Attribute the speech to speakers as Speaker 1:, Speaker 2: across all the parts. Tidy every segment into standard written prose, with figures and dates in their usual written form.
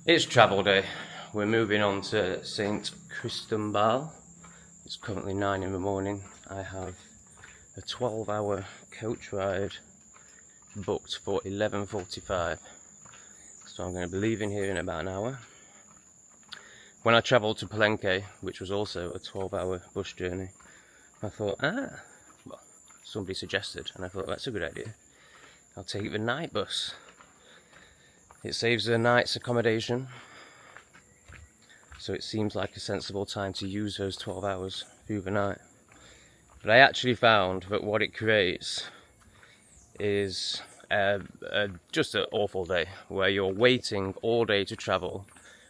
Speaker 1: It's travel day. We're moving on to St Cristobal. It's currently 9 in the morning. I have a 12-hour coach ride booked for 11:45. So I'm going to be leaving here in about an hour. When I travelled to Palenque, which was also a 12-hour bus journey, I thought, well, somebody suggested, and I thought that's a good idea. I'll take the night bus. It saves a night's accommodation, so it seems like a sensible time to use those 12 hours through the night. But I actually found that what it creates is just an awful day, where you're waiting all day to travel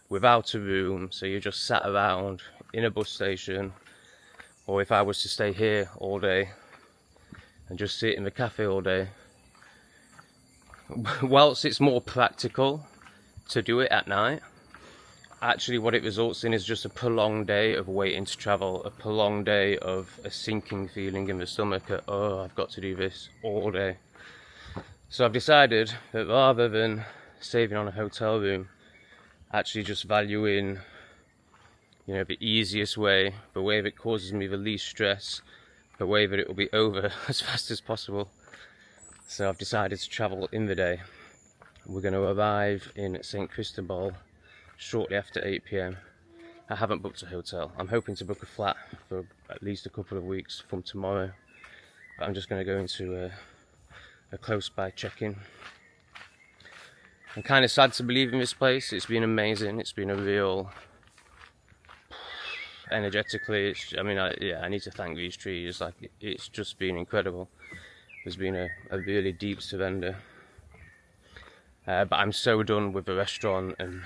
Speaker 1: without a room, so you're just sat around in a bus station, or if I was to stay here all day and just sit in the cafe all day. Whilst it's more practical to do it at night, actually what it results in is just a prolonged day of waiting to travel, a prolonged day of a sinking feeling in the stomach at, oh, I've got to do this all day. So I've decided that rather than saving on a hotel room, actually just valuing, the easiest way, the way that causes me the least stress, the way that it will be over as fast as possible. So I've decided to travel in the day. We're going to arrive in St Cristobal shortly after 8 PM. I haven't booked a hotel. I'm hoping to book a flat for at least a couple of weeks from tomorrow. But I'm just going to go into a close by check-in. I'm kind of sad to be leaving this place. It's been amazing. It's been a real... energetically, I need to thank these trees. It's just been incredible. There's been a really deep surrender. But I'm so done with the restaurant and,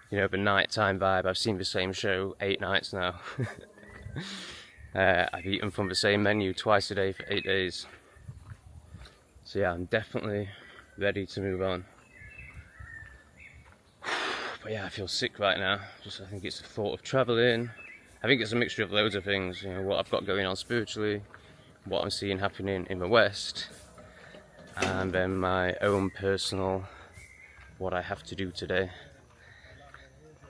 Speaker 1: the nighttime vibe. I've seen the same show 8 nights now. I've eaten from the same menu twice a day for 8 days. So yeah, I'm definitely ready to move on. But yeah, I feel sick right now. I think it's the thought of travelling. I think it's a mixture of loads of things. What I've got going on spiritually, what I'm seeing happening in the West, and then my own personal, what I have to do today.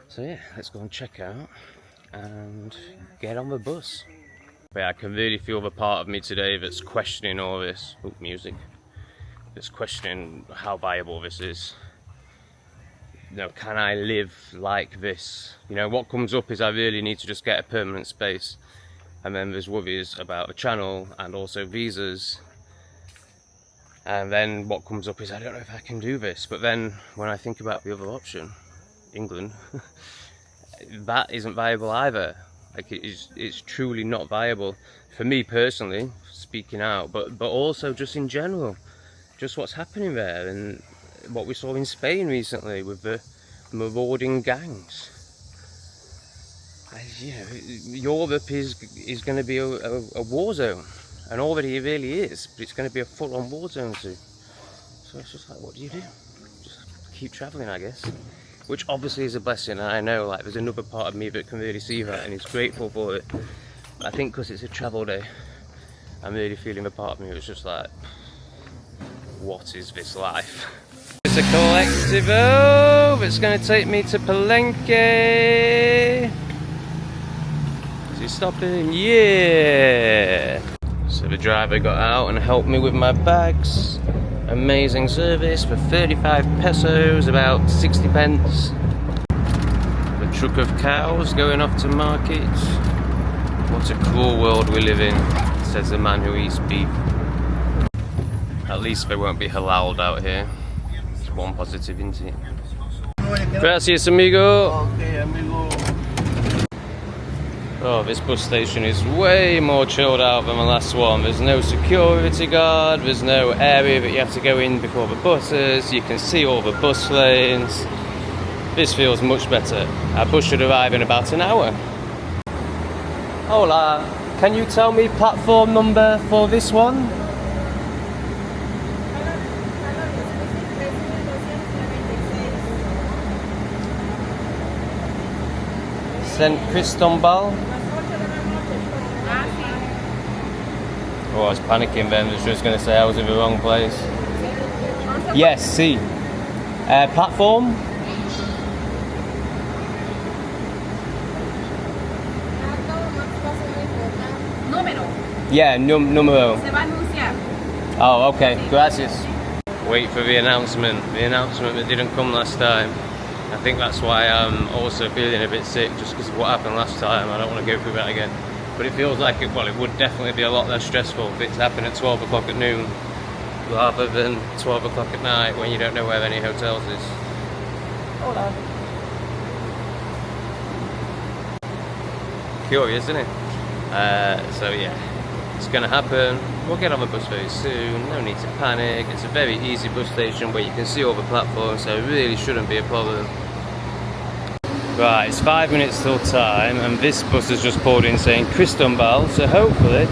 Speaker 1: So yeah, let's go and check out and get on the bus. But yeah, I can really feel the part of me today that's questioning all this. Music. That's questioning how viable this is. Can I live like this? What comes up is I really need to just get a permanent space. And then there's worries about the channel and also visas. And then what comes up is I don't know if I can do this. But then when I think about the other option, England, that isn't viable either. It's truly not viable for me personally, speaking out, but also just in general, just what's happening there and what we saw in Spain recently with the marauding gangs. Europe is going to be a war zone, and already it really is, but it's going to be a full-on war zone soon. So it's just like, what do you do? Just keep travelling, I guess. Which obviously is a blessing, and I know there's another part of me that can really see that and is grateful for it. But I think because it's a travel day, I'm really feeling the part of me that's just like, what is this life? It's a collectivo that's going to take me to Palenque. Is he stopping? Yeah! So the driver got out and helped me with my bags. Amazing service for 35 pesos, about 60 pence. The truck of cows going off to market. What a cruel world we live in, says the man who eats beef. At least they won't be halaled out here. It's one positive, isn't it? Gracias, amigo.
Speaker 2: Okay, amigo.
Speaker 1: Oh, this bus station is way more chilled out than the last one. There's no security guard, there's no area that you have to go in before the buses. You can see all the bus lanes. This feels much better. Our bus should arrive in about an hour. Hola, can you tell me platform number for this one? St Cristobal. Oh, I was panicking then. I was just going to say I was in the wrong place. Yes, see. Platform? Yeah, numero.
Speaker 2: Se va a anunciar.
Speaker 1: Oh, okay. Gracias. Wait for the announcement. The announcement that didn't come last time. I think that's why I'm also feeling a bit sick, just because of what happened last time. I don't want to go through that again. But it feels like it would definitely be a lot less stressful if it's happened at 12 o'clock at noon rather than 12 o'clock at night when you don't know where any hotels is. Hola. Curious, isn't it? So yeah, it's gonna happen. We'll get on the bus very soon, no need to panic. It's a very easy bus station where you can see all the platforms, so it really shouldn't be a problem. Right, it's 5 minutes till time, and this bus has just pulled in St Cristobal, so hopefully...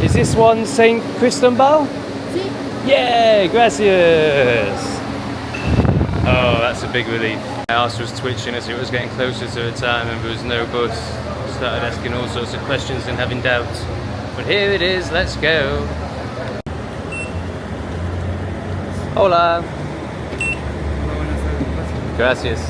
Speaker 1: Is this one St Cristobal?
Speaker 2: Sí.
Speaker 1: Yay, gracias! Oh, that's a big relief. My house was twitching as it was getting closer to the time and there was no bus. I started asking all sorts of questions and having doubts. But here it is, let's go! Hola! Gracias.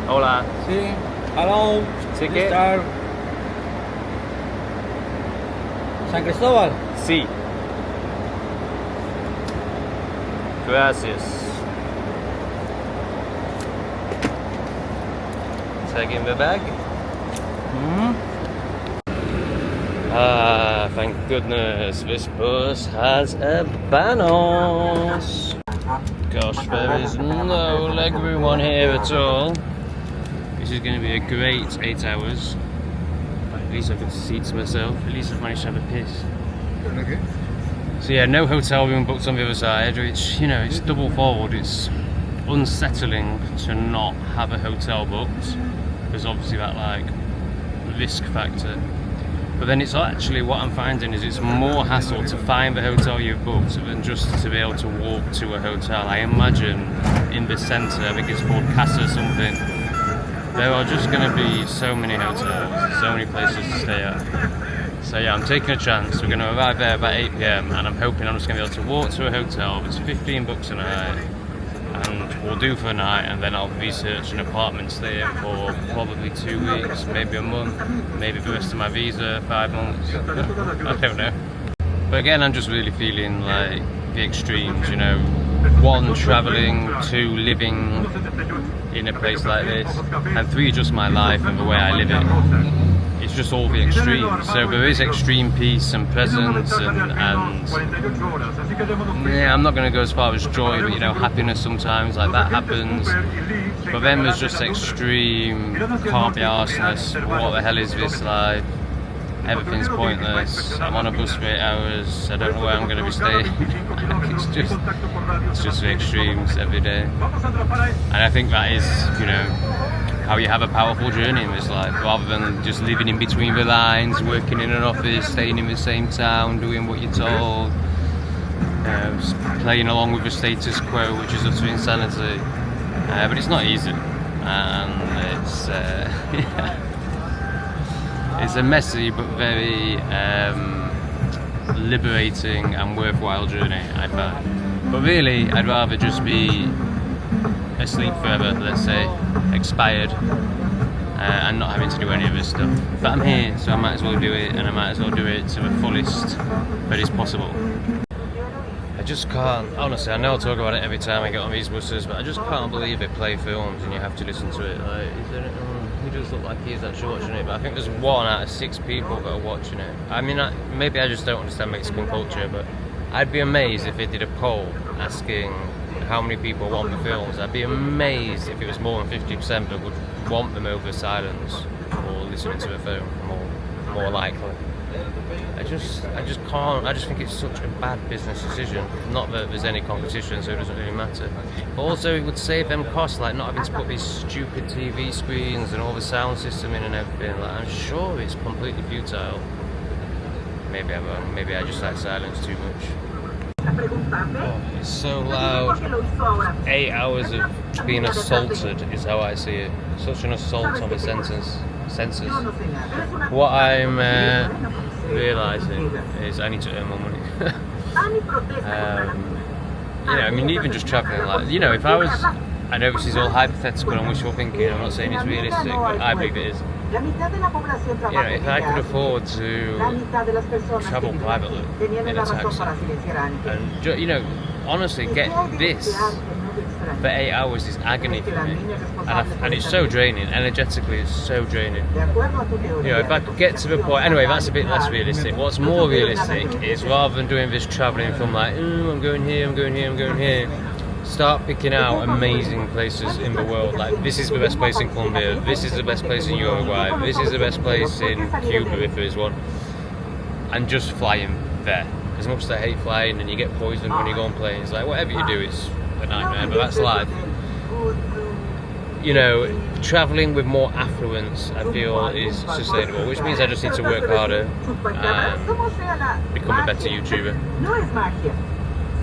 Speaker 1: Hola.
Speaker 3: Sí. Hello.
Speaker 1: Ticket.
Speaker 3: Mr. St Cristobal.
Speaker 1: Sí. Gracias. Taking the bag. Ah, thank goodness this bus has a banos. Gosh, there is no leg room on here at all. This is going to be a great 8 hours. At least I've got seats myself. At least I've managed to have a piss.
Speaker 3: Okay.
Speaker 1: So yeah, no hotel room booked on the other side, which, you know, it's double forward. It's unsettling to not have a hotel booked. There's obviously that, like, risk factor. But then it's actually, what I'm finding is it's more hassle to find the hotel you've booked than just to be able to walk to a hotel. I imagine in the centre, I think it's called Casa something, there are just going to be so many hotels, so many places to stay at. So yeah, I'm taking a chance. We're going to arrive there about 8 PM and I'm hoping I'm just going to be able to walk to a hotel. It's 15 bucks a night and we'll do for a night, and then I'll research an apartment stay in for probably 2 weeks, maybe a month, maybe the rest of my visa, 5 months. I don't know. But again, I'm just really feeling like the extremes, you know. 1, travelling, 2, living in a place like this, and 3, just my life and the way I live it. It's just all the extremes. So there is extreme peace and presence and yeah, I'm not going to go as far as joy, but you know, happiness sometimes, like that happens. But then there's just extreme, can't be arseness, what the hell is this life? Everything's pointless. I'm on a bus for 8 hours. I don't know where I'm going to be staying. it's just the extremes every day. And I think that is, you know, how you have a powerful journey in this life, rather than just living in between the lines, working in an office, staying in the same town, doing what you're told, just playing along with the status quo, which is utter insanity. But it's not easy, and it's yeah. It's a messy but very liberating and worthwhile journey, I find. But really, I'd rather just be asleep forever, let's say, expired, and not having to do any of this stuff. But I'm here, so I might as well do it, and I might as well do it to the fullest that is possible. I just can't, honestly, I know I talk about it every time I get on these buses, but I just can't believe they play films and you have to listen to it. Like, he does look like he's actually watching it, but I think there's 1 out of 6 people that are watching it. I mean, maybe I just don't understand Mexican culture, but I'd be amazed if they did a poll asking how many people want the films. I'd be amazed if it was more than 50% that would want them over silence or listening to a film, more likely. I just can't. I just think it's such a bad business decision. Not that there's any competition, so it doesn't really matter. But also, it would save them costs, like not having to put these stupid TV screens and all the sound system in and everything. Like, I'm sure it's completely futile. Maybe I'm wrong. Maybe I just like silence too much. Oh, it's so loud. 8 hours of being assaulted is how I see it. Such an assault on the senses. What I'm realising is I need to earn more money. You know, I mean, even just travelling, like, you know, if I was I know this is all hypothetical and wishful thinking, I'm not saying it's realistic, but I believe it is. You know, if I could afford to travel privately in a taxi, and you know, honestly, get this for 8 hours is agony for me, and it's so draining. Energetically, it's so draining. You know, if I could get to the point, anyway, that's a bit less realistic. What's more realistic is rather than doing this travelling from like, I'm going here, I'm going here, I'm going here. Start picking out amazing places in the world. Like, this is the best place in Colombia, this is the best place in Uruguay, this is the best place in Cuba if there is one, and just flying there. As much as I hate flying and you get poisoned when you go on planes, like whatever you do, it's a nightmare, but that's life. You know, travelling with more affluence, I feel, is sustainable, which means I just need to work harder and become a better YouTuber.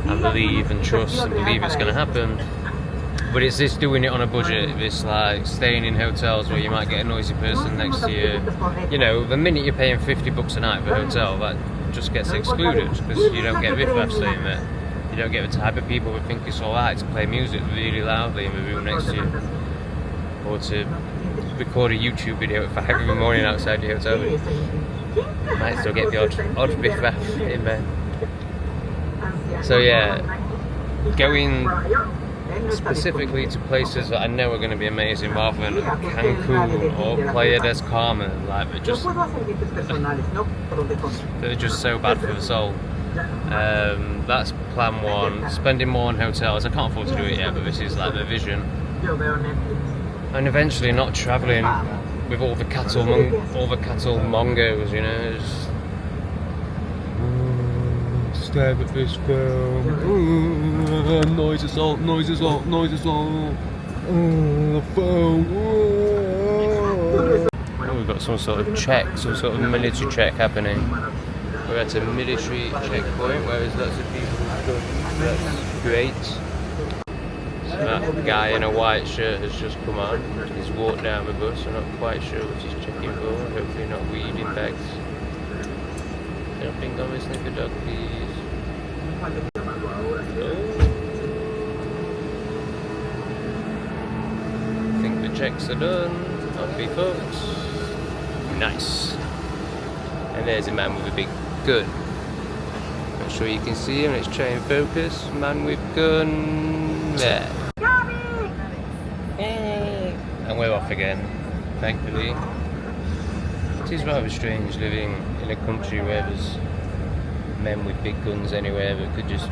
Speaker 1: And believe and trust and believe it's going to happen. But it's this doing it on a budget, this like staying in hotels where you might get a noisy person next to you. You know, the minute you're paying $50 a night for a hotel, that just gets excluded because you don't get riff-raff staying there. You don't get the type of people who think it's alright to play music really loudly in the room next to you, or to record a YouTube video at 5 in the morning outside the hotel room. Might still get the odd riff-raff in there. So yeah, going specifically to places that I know are going to be amazing rather than Cancun or Playa del Carmen, like they're just so bad for the soul. That's plan one. Spending more on hotels. I can't afford to do it yet, but this is like the vision. And eventually not travelling with all the cattle mongos, you know. Just stare at this phone. Noise assault, noise assault, noise assault. The phone. Oh, we've got some sort of check, some sort of military check happening. We're at a military checkpoint where there's lots of people who've done. That's great. So that guy in a white shirt has just come on. He's walked down the bus. I'm not quite sure what he's checking for. Hopefully not weed in bags. Jumping on the sniffer dog, please. I think the checks are done. Off we folks. Nice. And there's a man with a big gun. Not sure you can see him. Let's try and focus. Man with gun. There. And we're off again. Thankfully. It is rather strange living in a country where there's men with big guns anywhere that could just...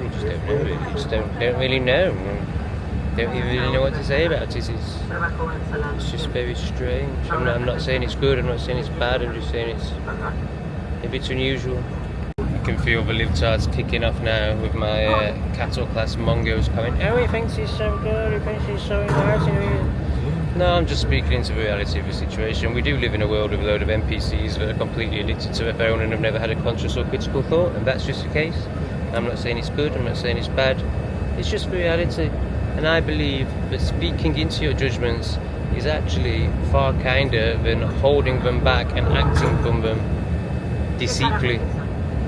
Speaker 1: We just don't know really. We just don't really know. Don't even really know what to say about it. It's just very strange. I'm not saying it's good, I'm not saying it's bad, I'm just saying it's a bit unusual. I can feel the libtards kicking off now with my cattle class mongos coming. Oh, he thinks he's so good, he thinks he's so enlightened. No, I'm just speaking into the reality of the situation. We do live in a world with a load of NPCs that are completely addicted to their phone and have never had a conscious or critical thought, and that's just the case. I'm not saying it's good, I'm not saying it's bad. It's just the reality. And I believe that speaking into your judgments is actually far kinder than holding them back and acting from them deceitfully.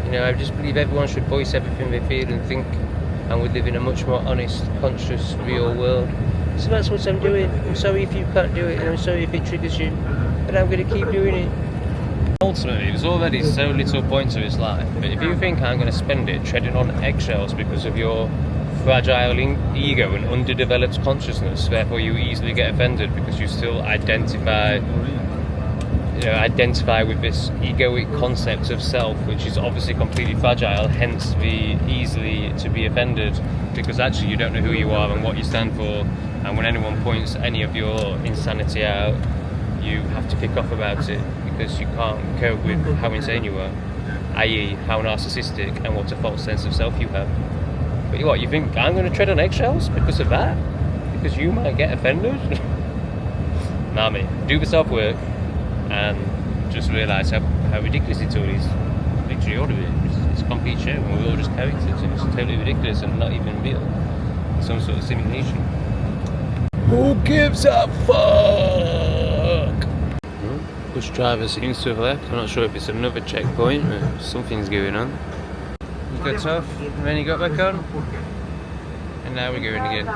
Speaker 1: You know, I just believe everyone should voice everything they feel and think, and we live in a much more honest, conscious, real world. So that's what I'm doing. I'm sorry if you can't do it, and I'm sorry if it triggers you, but I'm going to keep doing it. Ultimately, there's already so little point to this life, but if you think I'm going to spend it treading on eggshells because of your fragile ego and underdeveloped consciousness, therefore you easily get offended because you still identify with this egoic concept of self, which is obviously completely fragile, hence the easily to be offended, because actually you don't know who you are and what you stand for, and when anyone points any of your insanity out, you have to kick off about it because you can't cope with how insane you are, i.e. how narcissistic and what a false sense of self you have. But what, you think I'm going to tread on eggshells because of that? Because you might get offended? Nah, mate, do the self-work and just realise how ridiculous it all is. Literally all of it. It's a complete show and we're all just characters and it's totally ridiculous and not even real. Some sort of simulation. Who gives a fuck? Bus driver seems to have left. I'm not sure if it's another checkpoint, but something's going on. You got off, and then you got back on, and now we're going again.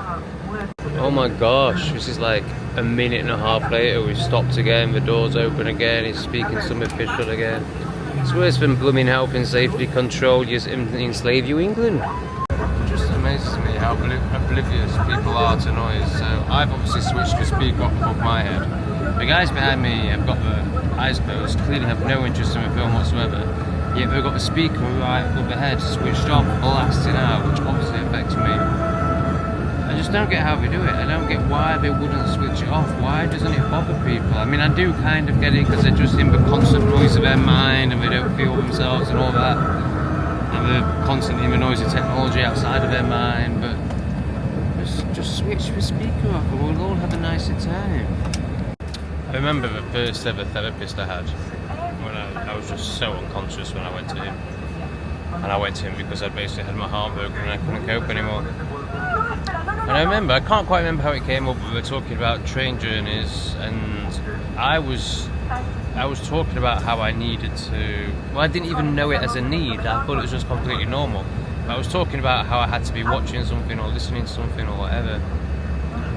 Speaker 1: Oh my gosh, this is like a minute and a half later, we've stopped again, the door's open again, it's speaking some official again. It's worse than blooming health and safety control, just enslave you England. It just amazes me how oblivious people are to noise. So I've obviously switched the speaker off above my head. The guys behind me have got the eyes closed, clearly have no interest in the film whatsoever. Yet they've got the speaker right above their head switched off, blasting out, which obviously affects me. I just don't get how they do it. I don't get why they wouldn't switch it off. Why doesn't it bother people? I mean, I do kind of get it because they're just in the constant noise of their mind and they don't feel themselves and all that. And they're constantly in the noise of technology outside of their mind. But just switch the speaker off and we'll all have a nicer time. I remember the first ever therapist I had when I was just so unconscious when I went to him. And I went to him because I'd basically had my heart broken and I couldn't cope anymore. And I remember, I can't quite remember how it came up, but we were talking about train journeys, and I was talking about how I needed to, well, I didn't even know it as a need, I thought it was just completely normal. But I was talking about how I had to be watching something or listening to something or whatever.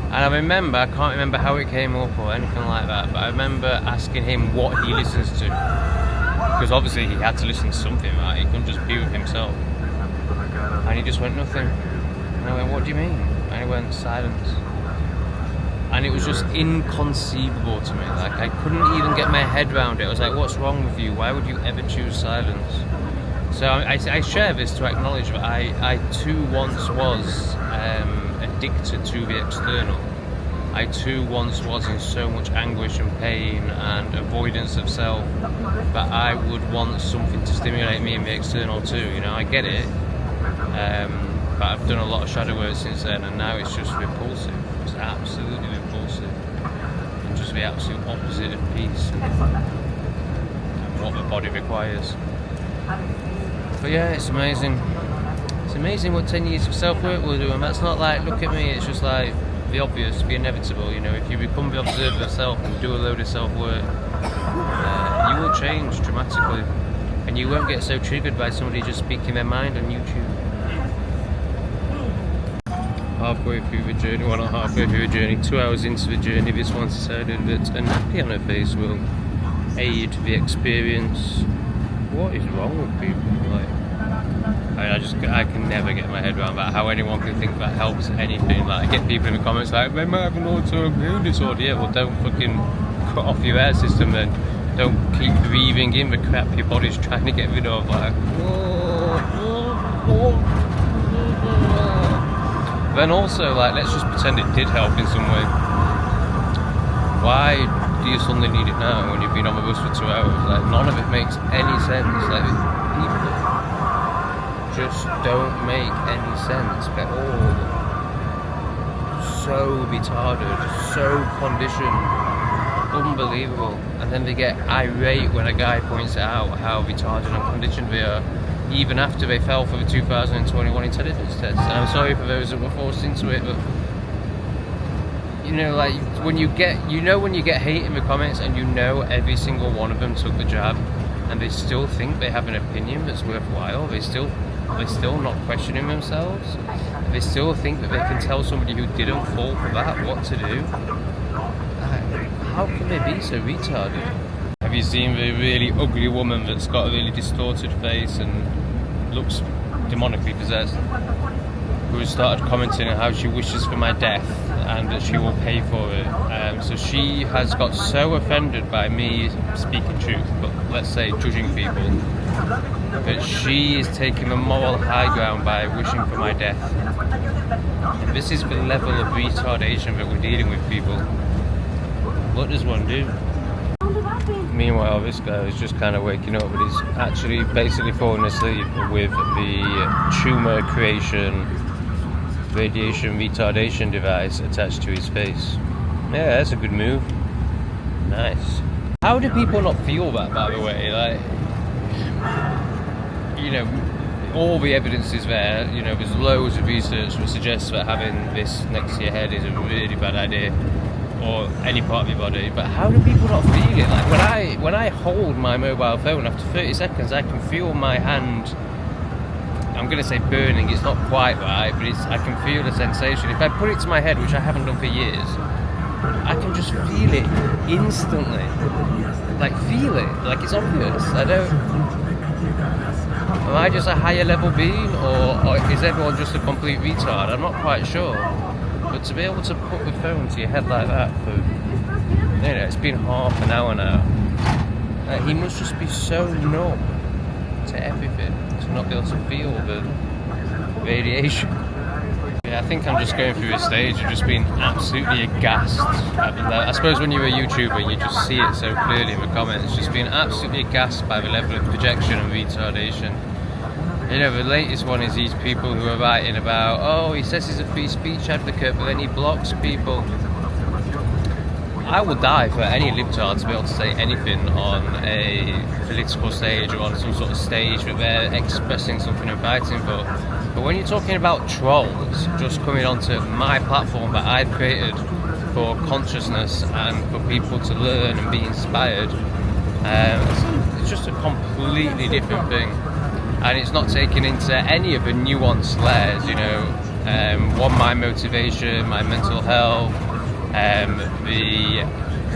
Speaker 1: And I remember, I can't remember how it came up or anything like that, but I remember asking him what he listens to. Because obviously he had to listen to something, right? He couldn't just be with himself. And he just went, nothing. And I went, what do you mean? And he went, silence. And it was just inconceivable to me. Like, I couldn't even get my head around it. I was like, what's wrong with you? Why would you ever choose silence? So I share this to acknowledge that I too once was addicted to the external. I too once was in so much anguish and pain and avoidance of self that I would want something to stimulate me in the external too. You know, I get it. But I've done a lot of shadow work since then, and now it's just repulsive. It's absolutely repulsive. And just the absolute opposite of peace and what the body requires. But yeah, it's amazing. It's amazing what 10 years of self-work will do, and that's not like, look at me, it's just like the obvious, the inevitable. You know, if you become the observer of self and do a load of self-work, you will change dramatically. And you won't get so triggered by somebody just speaking their mind on YouTube. Halfway through the journey, well not halfway through the journey, 2 hours into the journey, this one decided that a nappy on her face will aid the experience. What is wrong with people? Like, I can never get my head around that, how anyone can think that helps anything. Like, I get people in the comments like, they might have an autoimmune disorder. Yeah, well don't fucking cut off your air system then. Don't keep breathing in the crap your body's trying to get rid of. Like, then also, like, let's just pretend it did help in some way. Why do you suddenly need it now when you've been on the bus for 2 hours? Like, none of it makes any sense. Like, people just don't make any sense at all. So retarded, so conditioned, unbelievable. And then they get irate when a guy points out how retarded and conditioned they are, even after they fell for the 2021 intelligence test. And I'm sorry for those that were forced into it, but you know, like, when you get hate in the comments and you know every single one of them took the jab and they still think they have an opinion that's worthwhile, they're still not questioning themselves, they still think that they can tell somebody who didn't fall for that what to do. How can they be so retarded? Have you seen the really ugly woman that's got a really distorted face and looks demonically possessed, who has started commenting on how she wishes for my death and that she will pay for it? So she has got so offended by me speaking truth, but let's say judging people, that she is taking the moral high ground by wishing for my death. And this is the level of retardation that we're dealing with, people. What does one do? Meanwhile, this guy is just kind of waking up, but he's actually basically falling asleep with the tumor creation radiation retardation device attached to his face. Yeah, that's a good move. Nice. How do people not feel that, by the way? Like, you know, all the evidence is there. You know, there's loads of research that suggests that having this next to your head is a really bad idea, or any part of your body. But how do people not feel it? Like, when I hold my mobile phone, after 30 seconds I can feel my hand I'm going to say burning, it's not quite right, but I can feel the sensation. If I put it to my head, which I haven't done for years, I can just feel it instantly. Like, feel it, like it's obvious. Am I just a higher level being, or is everyone just a complete retard? I'm not quite sure. But to be able to put the phone to your head like that for, it's been half an hour now. He must just be so numb to everything to not be able to feel the radiation. Yeah, I think I'm just going through a stage of just being absolutely aghast. I suppose when you're a YouTuber, you just see it so clearly in the comments, just being absolutely aghast by the level of projection and retardation. The latest one is these people who are writing about, oh, he says he's a free speech advocate, but then he blocks people. I will die for any libtard to be able to say anything on a political stage or on some sort of stage that they're expressing something and fighting for. But when you're talking about trolls just coming onto my platform that I've created for consciousness and for people to learn and be inspired, it's just a completely different thing. And it's not taken into any of the nuanced layers, my motivation, my mental health, the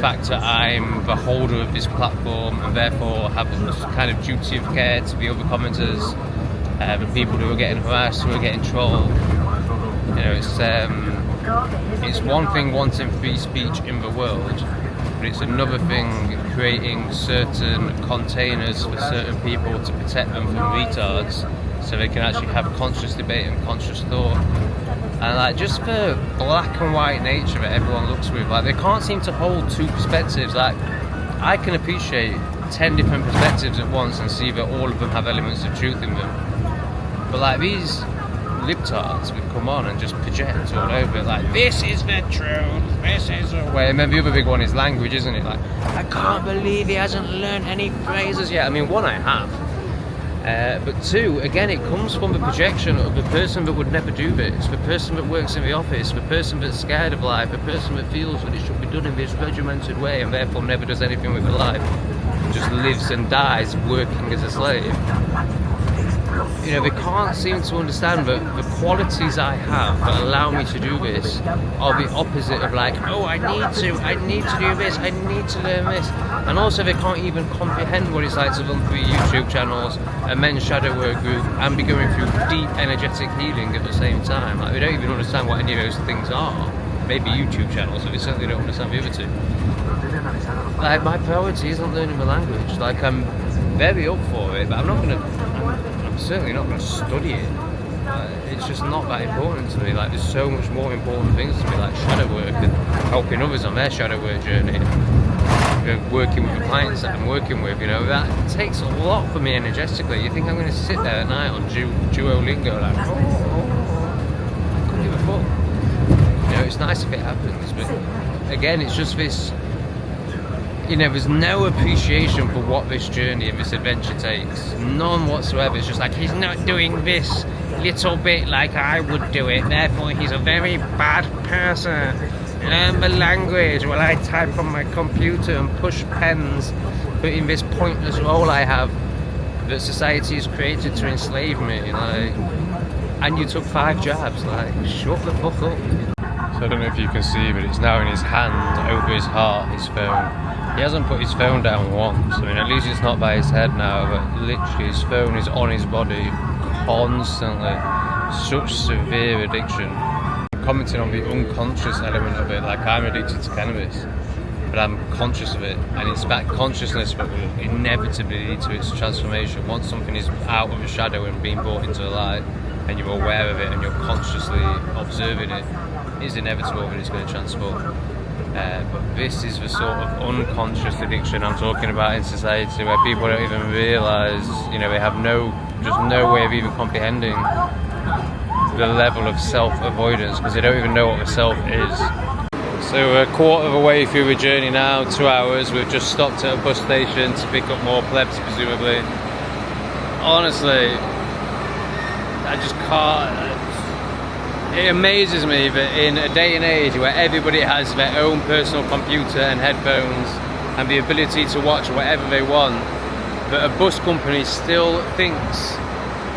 Speaker 1: fact that I'm the holder of this platform and therefore have this kind of duty of care to the other commenters, the people who are getting harassed, who are getting trolled. It's one thing wanting free speech in the world, but it's another thing creating certain containers for certain people to protect them from retards so they can actually have conscious debate and conscious thought. And just the black and white nature that everyone looks with, they can't seem to hold two perspectives. I can appreciate 10 different perspectives at once and see that all of them have elements of truth in them. But these libtards would come on and just project all over it, this is the truth, this is the way. And then the other big one is language, isn't it? I can't believe he hasn't learned any phrases yet. I mean, one, I have. But two, again, it comes from the projection of the person that would never do this, the person that works in the office, the person that's scared of life, the person that feels that it should be done in this regimented way and therefore never does anything with their life, just lives and dies working as a slave. They can't seem to understand that the qualities I have that allow me to do this are the opposite of I need to do this, I need to learn this. And also they can't even comprehend what it's like to run 3 YouTube channels, a men's shadow work group, and be going through deep energetic healing at the same time. They don't even understand what any of those things are. Maybe YouTube channels, but they certainly don't understand the other two. My priority isn't learning the language. I'm very up for it, but I'm certainly not going to study it. It's just not that important to me. There's so much more important things to me, like shadow work and helping others on their shadow work journey. Working with the clients that I'm working with, that takes a lot for me energetically. You think I'm going to sit there at night on Duolingo I couldn't give a fuck. It's nice if it happens, but again, it's just this. There's no appreciation for what this journey and this adventure takes. None whatsoever. It's just he's not doing this little bit like I would do it, therefore he's a very bad person. Learn the language while I type on my computer and push pens, but in this pointless role I have that society has created to enslave me. And you took 5 jabs. Shut the fuck up. So I don't know if you can see, but it's now in his hand, over his heart, his phone. He hasn't put his phone down once. At least it's not by his head now, but literally his phone is on his body constantly. Such severe addiction. I'm commenting on the unconscious element of it, I'm addicted to cannabis, but I'm conscious of it, and it's that consciousness that will inevitably lead to its transformation. Once something is out of the shadow and being brought into the light, and you're aware of it and you're consciously observing it, it's inevitable that it's going to transform. But this is the sort of unconscious addiction I'm talking about in society, where people don't even realise, they have no way of even comprehending the level of self-avoidance, because they don't even know what the self is. So we're a quarter of a way through the journey now, 2 hours. We've just stopped at a bus station to pick up more plebs, presumably. Honestly, I just can't. It amazes me that in a day and age where everybody has their own personal computer and headphones and the ability to watch whatever they want, that a bus company still thinks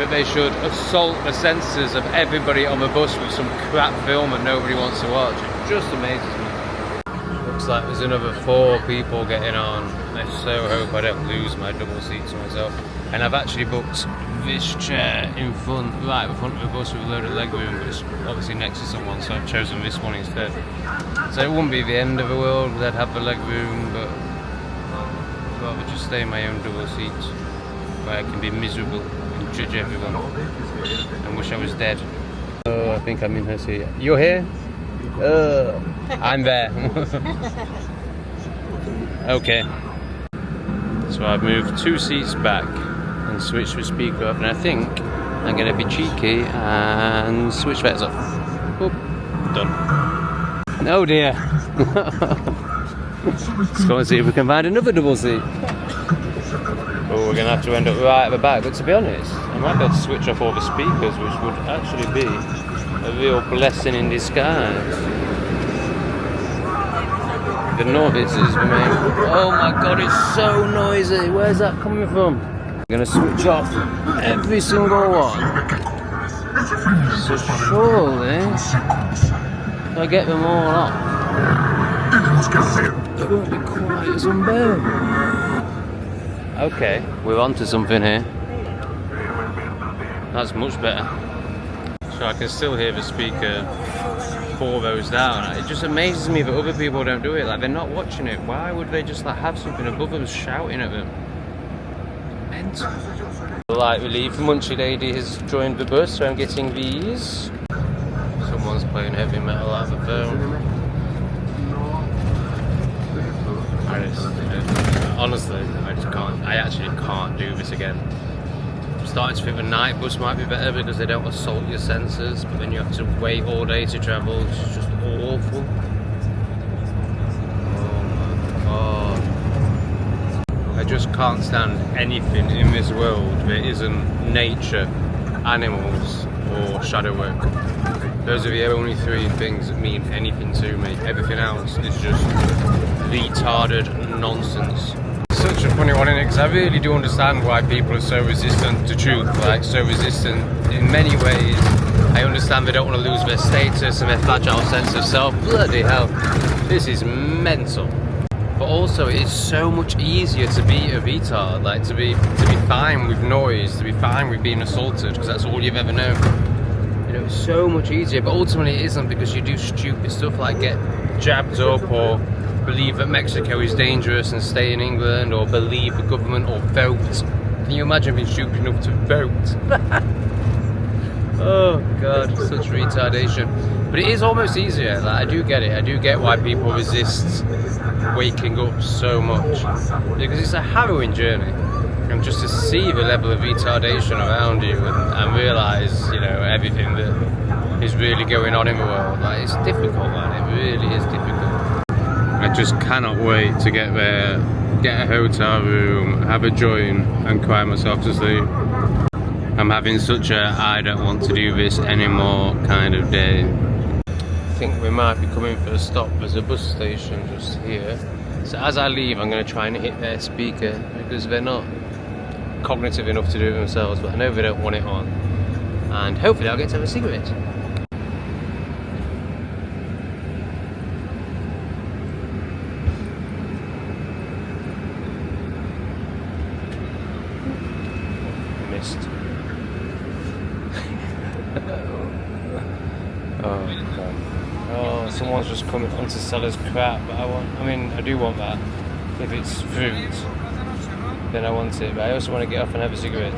Speaker 1: that they should assault the senses of everybody on the bus with some crap film that nobody wants to watch. It just amazes me. Looks like there's another 4 people getting on. I so hope I don't lose my double seat to myself. And I've actually booked this chair in front, right at the front of the bus with a load of leg room, but it's obviously next to someone, so I've chosen this one instead. So it wouldn't be the end of the world that I'd have the leg room, but I'd rather just stay in my own double seat where I can be miserable and judge everyone and wish I was dead. Oh, I think I'm in her seat. You're here? I'm there. Okay. So I've moved 2 seats back and switched the speaker off, and I think I'm going to be cheeky and switch that off. Oop, done. Oh dear. Let's go and see if we can find another double seat. Oh, we're going to have to end up right at the back, but to be honest, I might be able to switch off all the speakers, which would actually be a real blessing in disguise. The noises remain. Oh my god, it's so noisy. Where's that coming from? I'm going to switch off every single one. So surely, if I get them all off, it won't be quite as unbearable. Okay, we're onto something here. That's much better. So I can still hear the speaker 4 rows down. It just amazes me that other people don't do it. Like, they're not watching it. Why would they just like have something above them shouting at them? Mental. The light relief munchy lady has joined the bus, so I'm getting these. Someone's playing heavy metal out of the phone. Honestly, I just can't. I actually can't do this again. I'm starting to think the night bus might be better because they don't assault your senses, but then you have to wait all day to travel. It's just awful. Oh my god. I just can't stand anything in this world that isn't nature, animals, or shadow work. Those are the only 3 things that mean anything to me. Everything else is just retarded nonsense. Such a funny one, isn't it? Because I really do understand why people are so resistant to truth, like so resistant in many ways. I understand they don't want to lose their status and their fragile sense of self. Bloody hell, this is mental. But also, it's so much easier to be a retard, like to be fine with noise, to be fine with being assaulted, because that's all you've ever known. You know, it's so much easier, but ultimately it isn't, because you do stupid stuff like get jabbed up, or believe that Mexico is dangerous and stay in England, or believe the government, or vote. Can you imagine being stupid enough to vote? Oh god, such retardation. But it is almost easier. Like, I do get it. I do get why people resist waking up so much, because it's a harrowing journey. And just to see the level of retardation around you and realise, you know, everything that is really going on in the world. Like, it's difficult, man. It really is difficult. I just cannot wait to get there, get a hotel room, have a joint, and cry myself to sleep. I'm having such a I don't want to do this anymore kind of day. I think we might be coming for a stop. There's a bus station just here. So as I leave, I'm going to try and hit their speaker, because they're not cognitive enough to do it themselves, but I know they don't want it on. And hopefully I'll get to have a cigarette. Oh, someone's just coming on to sell us crap, but I do want that. If it's fruit, then I want it, but I also want to get off and have a cigarette.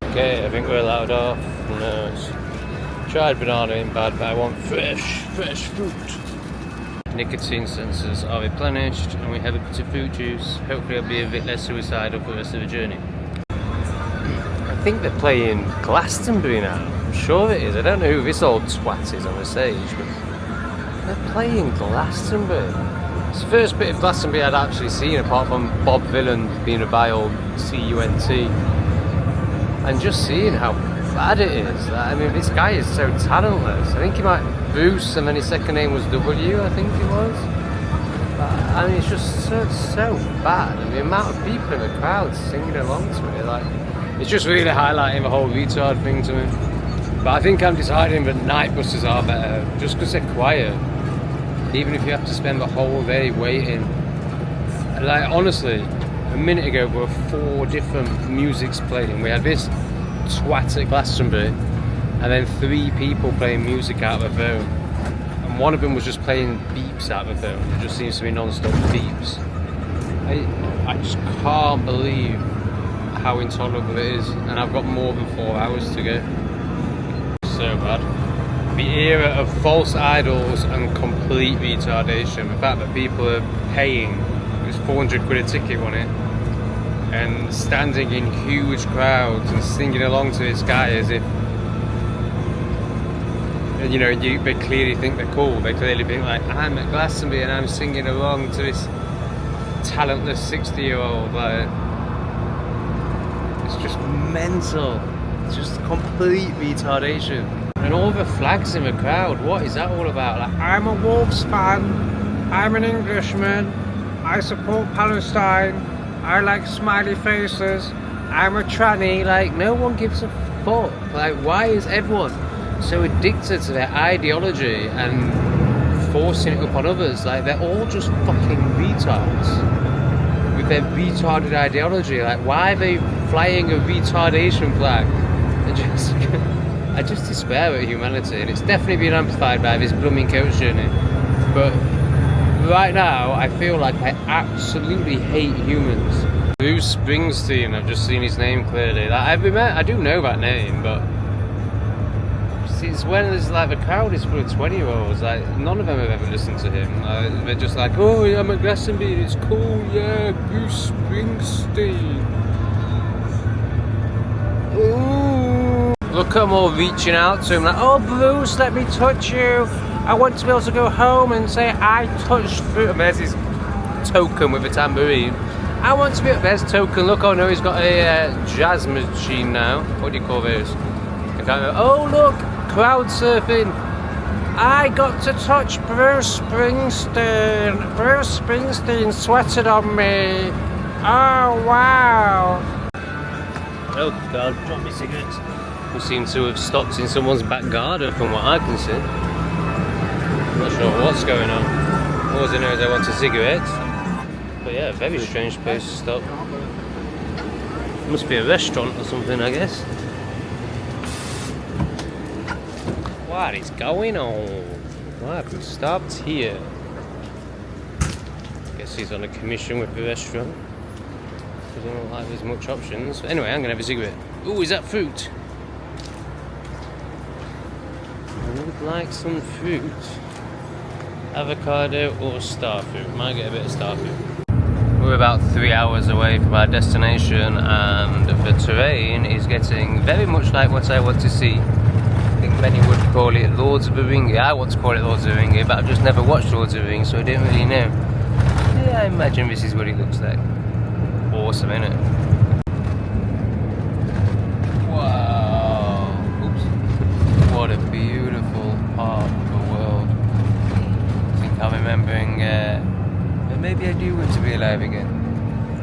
Speaker 1: Okay, I think we're allowed off. No, it's dried banana ain't bad, but I want fresh fruit. Nicotine sensors are replenished, and we have a bit of fruit juice. Hopefully I'll be a bit less suicidal for the rest of the journey. I think they're playing Glastonbury now. I'm sure it is. I don't know who this old twat is on the stage, but they're playing Glastonbury. It's the first bit of Glastonbury I'd actually seen, apart from Bob Villan being a vile CUNT, and just seeing how bad it is. I mean, this guy is so talentless. I think he might Bruce, and then his second name was W, I think it was. I mean, it's just so bad, and the amount of people in the crowd singing along to it, like, It's just really highlighting the whole retard thing to me. But I think I'm deciding that night buses are better, just because they're quiet. Even if you have to spend the whole day waiting. Like, honestly, a minute ago there were 4 different musics playing. We had this twat at Glastonbury, and then 3 people playing music out of their phone. And one of them was just playing beeps out of their phone. It just seems to be non-stop beeps. I just can't believe how intolerable it is, and I've got more than 4 hours to go. So bad. The era of false idols and complete retardation. The fact that people are paying, it was 400 quid a ticket on it, and standing in huge crowds and singing along to this guy as if, you know, they clearly think they're cool. They clearly think like, I'm at Glastonbury and I'm singing along to this talentless 60-year-old. Like, it's just mental. It's just complete retardation. And all the flags in the crowd, what is that all about? Like, I'm a Wolves fan, I'm an Englishman, I support Palestine, I like smiley faces, I'm a tranny. Like, no one gives a fuck. Like, why is everyone so addicted to their ideology and forcing it upon others? Like, they're all just fucking retards with their retarded ideology. Like, why are they flying a retardation flag? I just despair at humanity, and it's definitely been amplified by this blooming coach journey. But right now, I feel like I absolutely hate humans. Bruce Springsteen, I've just seen his name clearly. Like, I do know that name, but since when there's like the crowd is full of 20-year-olds, like none of them have ever listened to him. They're just like, oh yeah, I'm at Glastonbury, it's cool, yeah, Bruce Springsteen. Ooh. Look at them all reaching out to him like, oh Bruce, let me touch you. I want to be able to go home and say I touched Bruce. And there's his token with a tambourine. I want to be, there's token, look, oh no, he's got a jazz machine now. What do you call those? I can't remember. Oh look, crowd surfing. I got to touch Bruce Springsteen. Bruce Springsteen sweated on me. Oh wow. Oh God, drop me cigarettes. We seem to have stopped in someone's back garden from what I can see. I'm not sure what's going on. All I know is I want a cigarette. But yeah, very strange place to stop. Must be a restaurant or something, I guess. What is going on? Why have we stopped here? Guess he's on a commission with the restaurant. Doesn't look like there's much options. But anyway, I'm gonna have a cigarette. Ooh, is that fruit? I would like some fruit. Avocado or star fruit. Might get a bit of star fruit. We're about 3 hours away from our destination, and the terrain is getting very much like what I want to see. I think many would call it Lords of the Rings. I want to call it Lords of the Rings, but I've just never watched Lords of the Rings, so I don't really know. Yeah, I imagine this is what it looks like. Awesome, isn't it? Wow. Oops. What a beautiful part of the world. I think I'm remembering, but maybe I do want to be alive again.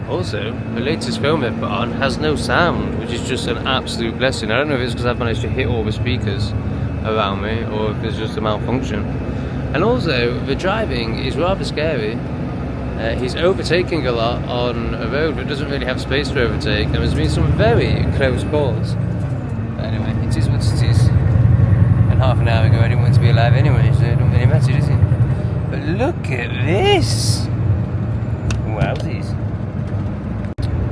Speaker 1: Also, the latest film they've put on has no sound, which is just an absolute blessing. I don't know if it's because I've managed to hit all the speakers around me, or if it's just a malfunction. And also, the driving is rather scary. He's overtaking a lot on a road that doesn't really have space to overtake, and there's been some very close calls. But anyway, it is what it is. And half an hour ago I didn't want to be alive anyway, so it don't really matter, does it? But look at this! Wowsies.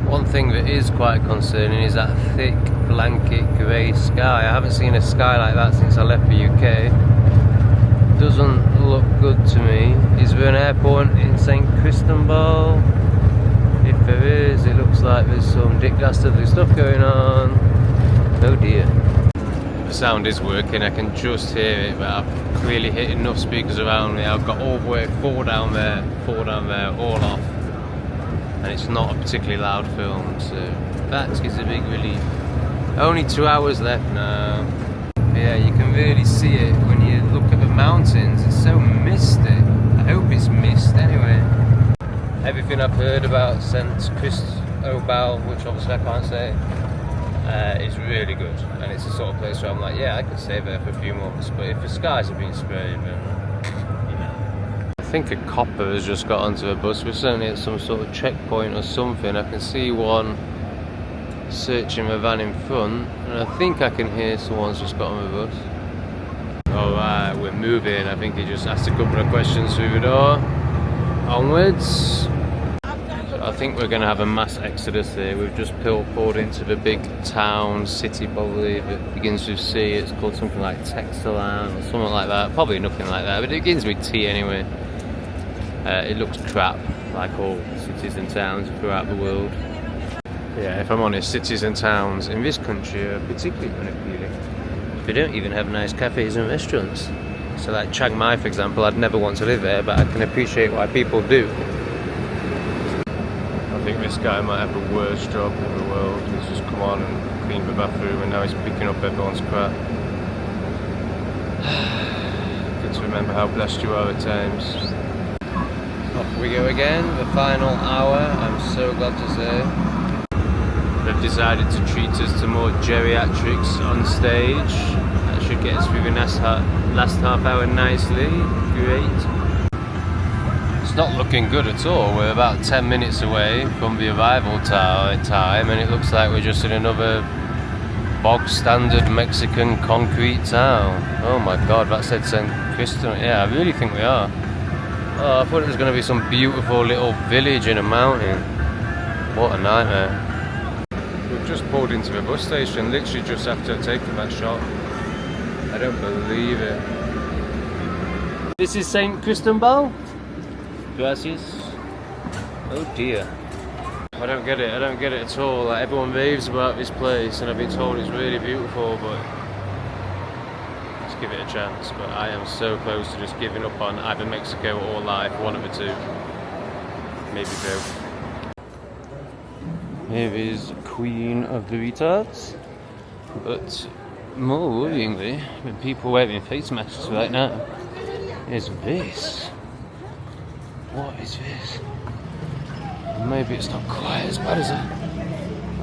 Speaker 1: One thing that is quite concerning is that thick, blanket grey sky. I haven't seen a sky like that since I left the UK. Doesn't look good to me. Is there an airport in St Cristobal? If there is, it looks like there's some dick dastardly stuff going on. Oh dear. The sound is working, I can just hear it, but I've clearly hit enough speakers around me. I've got all the way 4 down there, all off. And it's not a particularly loud film, so that is a big relief. Only 2 hours left now. Yeah, you can really see it when you look at the mountains. It's so misty. I hope it's mist anyway. Everything I've heard about St Cristobal, which obviously I can't say, is really good, and it's the sort of place where I'm like, yeah, I could stay there for a few months. But if the skies have been sprayed, then I think a copper has just got onto a bus. We're certainly at some sort of checkpoint or something. I can see one searching the van in front, and I think I can hear someone's just got on the bus. Alright, we're moving. I think he just asked a couple of questions through the door. Onwards. So I think we're going to have a mass exodus here. We've just pulled into the big town, city probably, that begins with C. It's called something like Textilan or something like that. Probably nothing like that, but it begins with T anyway. It looks crap, like all cities and towns throughout the world. Yeah, if I'm honest, cities and towns in this country are particularly unappealing. They don't even have nice cafes and restaurants. So like Chiang Mai, for example, I'd never want to live there, but I can appreciate why people do. I think this guy might have the worst job in the world. He's just come on and cleaned the bathroom, and now he's picking up everyone's crap. Good to remember how blessed you are at times. Off we go again, the final hour, I'm so glad to say. They've decided to treat us to more geriatrics on stage. That should get us through the last half hour nicely. Great. It's not looking good at all. We're about 10 minutes away from the arrival time, and it looks like we're just in another bog standard Mexican concrete town. Oh my god, that said St Cristóbal. Yeah, I really think we are. Oh, I thought it was going to be some beautiful little village in a mountain. What a nightmare. We've just pulled into the bus station, literally just after taking that shot. I don't believe it. This is St Cristobal. Gracias. Oh dear. I don't get it at all. Like, everyone raves about this place, and I've been told it's really beautiful, but let's give it a chance. But I am so close to just giving up on either Mexico or life, one of the two. Maybe both. Here is Queen of the Retards, but more worryingly, with people wearing face masks right now, is this. What is this? Maybe it's not quite as bad as that.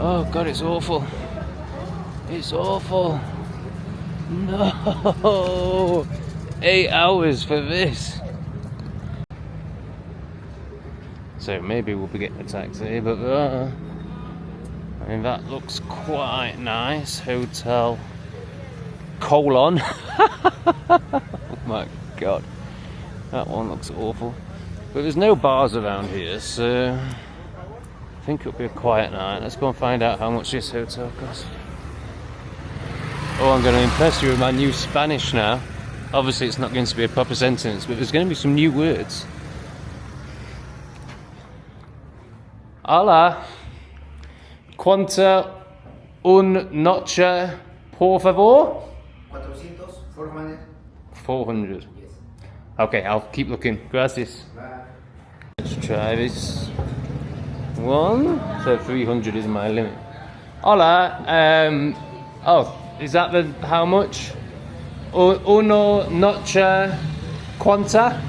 Speaker 1: Oh god, it's awful. It's awful. No! 8 hours for this. So maybe we'll be getting a taxi, but I mean, that looks quite nice. Hotel colon. Oh my god, that one looks awful. But there's no bars around here, so I think it'll be a quiet night. Let's go and find out how much this hotel costs. Oh, I'm going to impress you with my new Spanish now. Obviously it's not going to be a proper sentence, but there's going to be some new words. Hola. ¿Cuánta un noche, por favor?
Speaker 3: 400,
Speaker 1: 400.
Speaker 3: Yes.
Speaker 1: Okay, I'll keep looking. Gracias.
Speaker 3: Bye.
Speaker 1: Let's try this one. So 300 is my limit. Hola. Oh, is that the how much? Uno noche, ¿cuánta?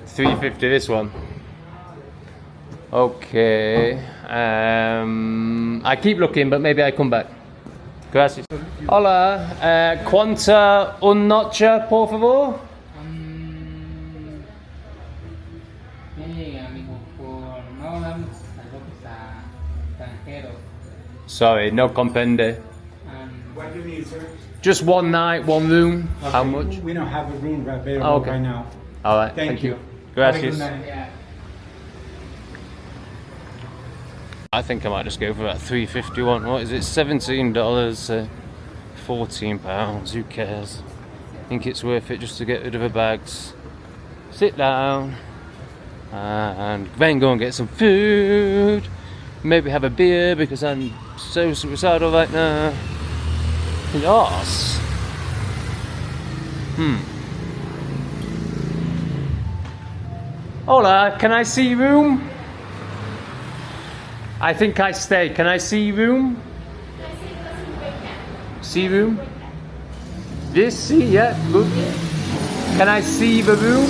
Speaker 1: 350 this one. Okay. I keep looking, but maybe I come back. Gracias. Hola. ¿Cuánta un noche, por favor? Sorry, no comprende.
Speaker 2: What do you need, sir?
Speaker 1: Just one night, one room.
Speaker 2: Okay,
Speaker 1: How much?
Speaker 2: We don't have a room available
Speaker 1: Oh, okay.
Speaker 2: right now.
Speaker 1: All right.
Speaker 2: Thank you.
Speaker 1: Gracias.
Speaker 2: Have a good night.
Speaker 1: I think I might just go for that 351. What is it? $17, £14. Who cares? I think it's worth it just to get rid of the bags. Sit down and then go and get some food. Maybe have a beer because I'm so suicidal right now. Yes. Hola, can I see room? I think I stay. Can I see room? See room? This, see, yeah, good. Can I see the room?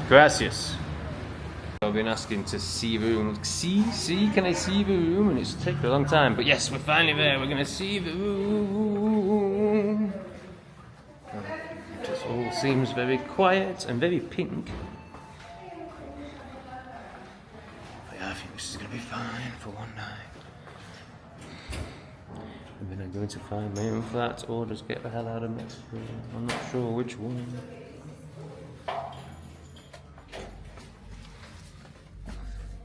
Speaker 1: Gracias. I've been asking to see the room. Can I see the room? And it's taken a long time, but yes, we're finally there. We're gonna see the room. It just all seems very quiet and very pink. But yeah, I think this is gonna be fine for one night. And then I'm going to find my own flat or just get the hell out of Mexico. I'm not sure which one.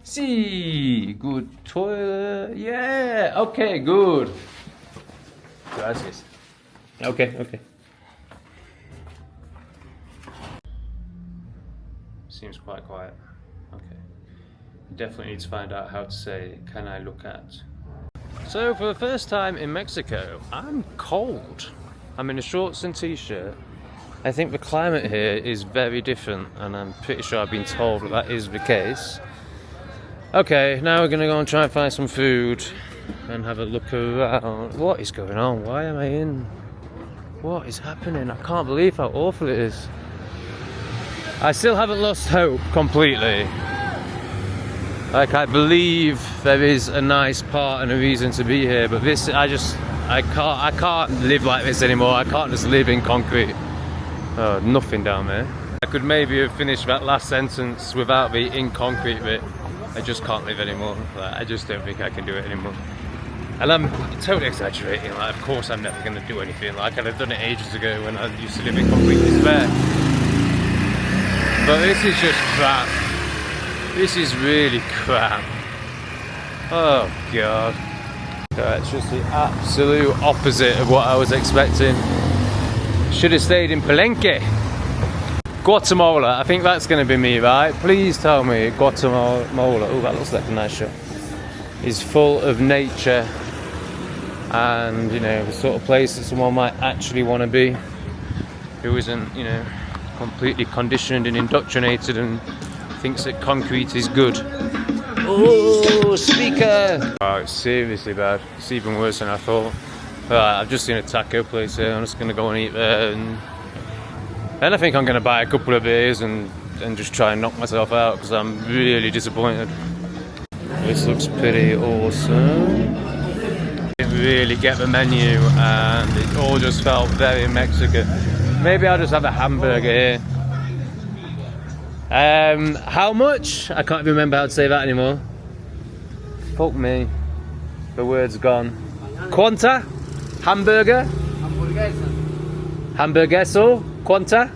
Speaker 1: See, good toilet. Yeah, okay, good. Gracias. Okay. Seems quite quiet. Okay. Definitely need to find out how to say, can I look at? So for the first time in Mexico, I'm cold. I'm in a shorts and t-shirt. I think the climate here is very different, and I'm pretty sure I've been told that is the case. Okay, now we're gonna go and try and find some food and have a look around. What is going on? Why am I in? What is happening? I can't believe how awful it is. I still haven't lost hope completely. Like, I believe there is a nice part and a reason to be here, but this, I can't live like this anymore. I can't just live in concrete. Oh, nothing down there. I could maybe have finished that last sentence without the in concrete bit. I just can't live anymore. Like, I just don't think I can do it anymore. And I'm totally exaggerating. Like, of course I'm never going to do anything. Like, I'd have done it ages ago when I used to live in complete despair. But this is just crap. This is really crap. Oh god. It's just the absolute opposite of what I was expecting. Should have stayed in Palenque. Guatemala, I think that's going to be me, right? Please tell me Guatemala, oh that looks like a nice shot, is full of nature and, you know, the sort of place that someone might actually want to be, who isn't, you know, completely conditioned and indoctrinated and thinks that concrete is good. Oh, speaker! Oh, it's seriously bad. It's even worse than I thought. Right, I've just seen a taco place here. I'm just going to go and eat there, and then I think I'm going to buy a couple of beers and just try and knock myself out because I'm really disappointed. This looks pretty awesome. Didn't really get the menu and it all just felt very Mexican. Maybe I'll just have a hamburger here. How much? I can't remember how to say that anymore. Fuck me. The word's gone. Quanta? Hamburger?
Speaker 4: Hamburguesa.
Speaker 1: Hamburgueso? Quanta?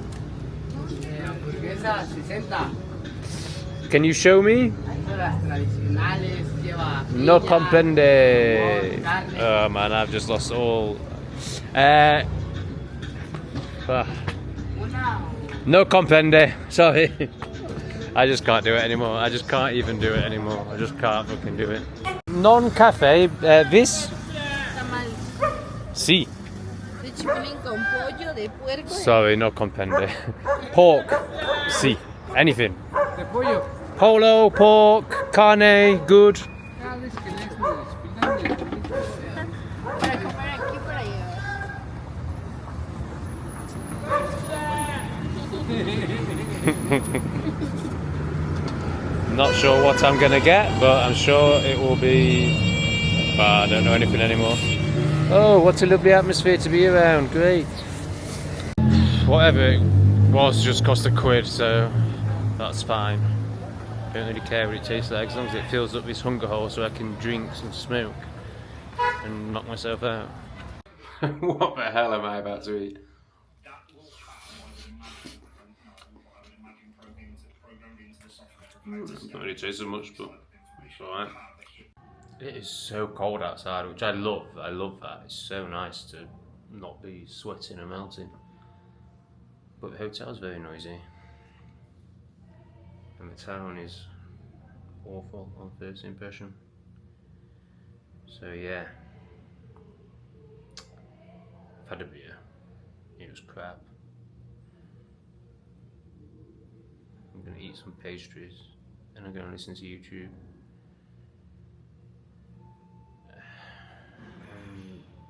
Speaker 4: Hamburguesa 60.
Speaker 1: Can you show me?
Speaker 4: Las tradicionales lleva
Speaker 1: No
Speaker 4: piña,
Speaker 1: comprende.
Speaker 4: limón, carne.
Speaker 1: Oh man, I've just lost all. No comprende. Sorry. I just can't do it anymore. I just can't even do it anymore. I just can't fucking do it. Non-cafe, this?
Speaker 5: Tamal
Speaker 1: Si.
Speaker 5: de chipilín con pollo, de puerco.
Speaker 1: Sorry, no comprende. Pork. Si. Anything.
Speaker 4: De pollo.
Speaker 1: Polo, pork, carne, good.
Speaker 4: Cada vez que lees lo de
Speaker 5: Para comer aquí para llevar.
Speaker 1: Not sure what I'm gonna get, but I'm sure it will be. I don't know anything anymore. Oh, what a lovely atmosphere to be around. Great. Whatever it was, just cost £1, so that's fine. Don't really care what it tastes like as long as it fills up this hunger hole so I can drink and smoke and knock myself out. What the hell am I about to eat? It don't really taste as much, but it's alright. It is so cold outside, which I love. I love that. It's so nice to not be sweating and melting. But the hotel's very noisy. And the town is awful on first impression. So yeah. I've had a beer. It was crap. I'm gonna eat some pastries. Then I'm gonna listen to YouTube.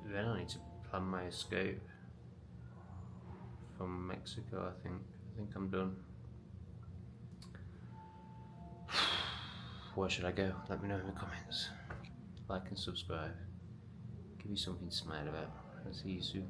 Speaker 1: And then I need to plan my escape from Mexico, I think. I think I'm done. where should I go? Let me know in the comments. Like and subscribe. Give you something to smile about. I'll see you soon.